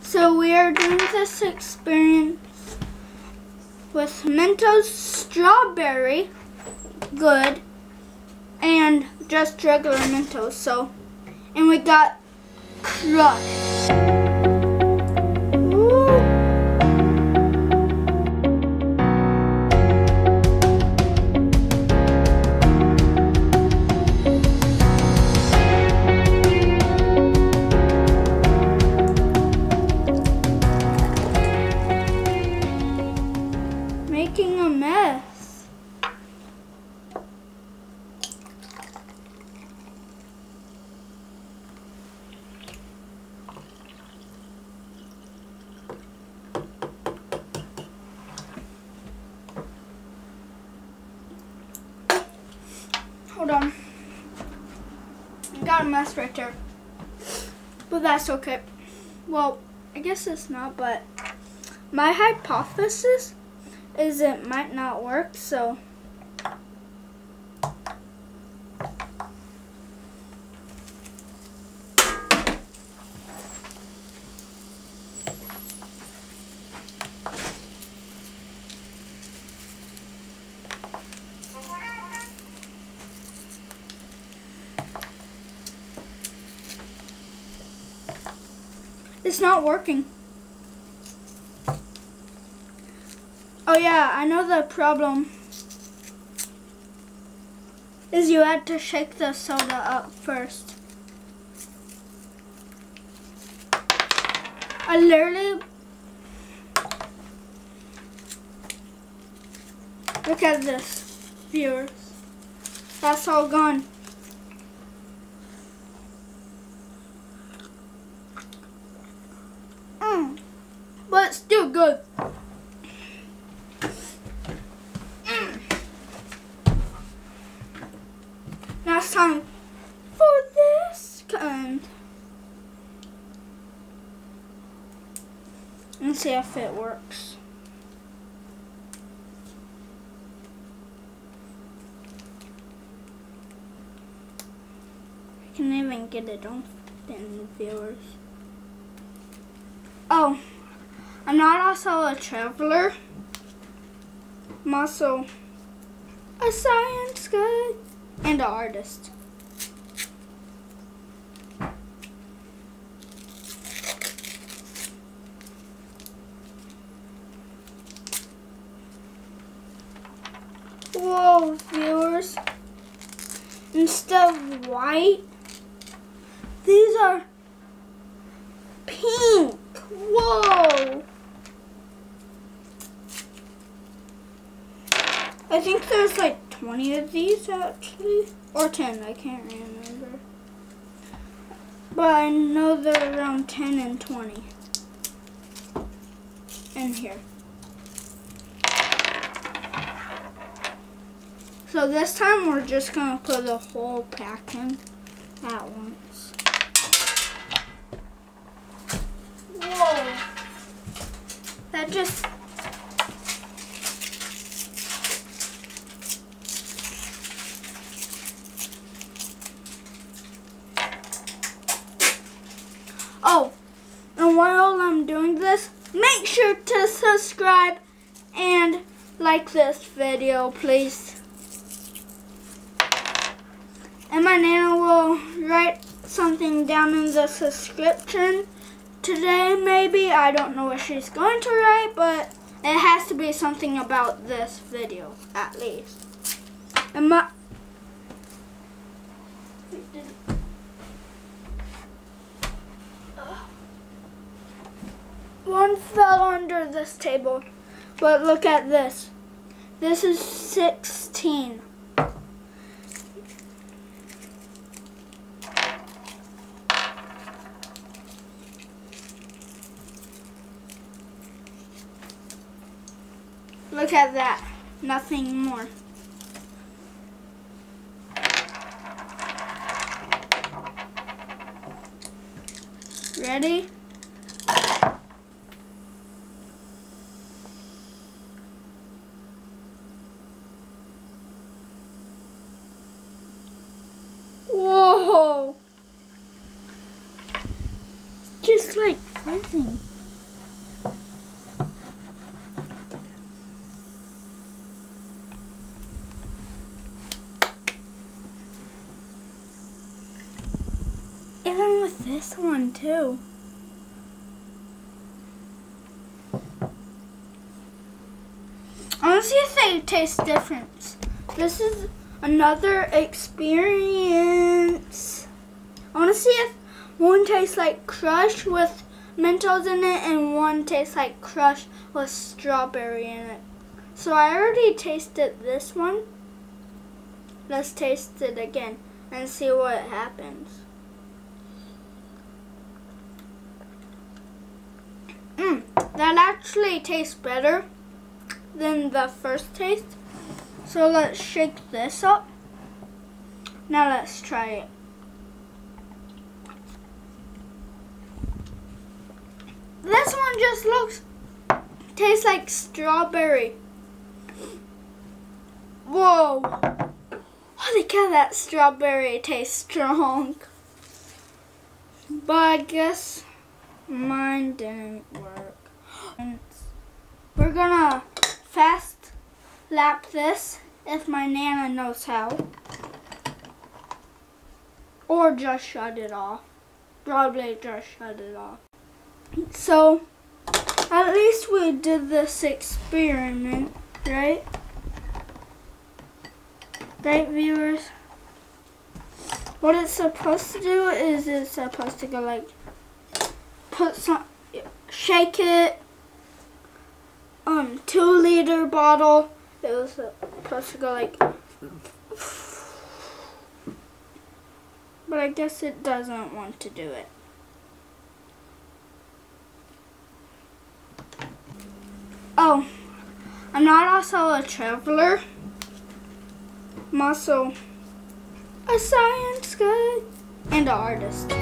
So we are doing this experience with Mintos strawberry, good, and just regular Mintos. So, and we got Crush. Making a mess. Hold on. I got a mess right there. But that's okay. Well, I guess it's not, but my hypothesis is it might not work, so it's not working. Oh yeah, I know the problem is you had to shake the soda up first. I literally, look at this, viewers. That's all gone. But it's still good. Now it's time for this kind. Let's see if it works. I can even get it on the viewers. Oh, I'm not also a traveler. I'm also a science guy and an artist. Whoa, viewers. Instead of white, these are pink. Whoa. I think there's like 20 of these actually, or 10, I can't remember. But I know they're around 10 and 20 in here. So this time we're just gonna put the whole pack in at once. Whoa, that just, oh, and while I'm doing this, make sure to subscribe and like this video, please. And my Nana will write something down in the description today, maybe. I don't know what she's going to write, but it has to be something about this video, at least. And my... One fell under this table, but look at this. This is 16. Look at that. Nothing more. Ready? Whoa! Just like buzzing. this one too. I want to see if they taste different. This is another experience. I want to see if one tastes like Crush with Mentos in it and one tastes like Crush with strawberry in it. So I already tasted this one. Let's taste it again and see what happens. That actually tastes better than the first taste. So let's shake this up. Now let's try it. This one just tastes like strawberry. Whoa. Holy cow, that strawberry tastes strong. But I guess mine didn't work. We're gonna fast lap this if my Nana knows how. Or just shut it off. Probably just shut it off. So, at least we did this experiment, right? Right, viewers? What it's supposed to do is it's supposed to go like, shake it, 2-liter bottle. It was supposed to go like, but I guess it doesn't want to do it. Oh, I'm not also a traveler. I'm also a science guy and an artist.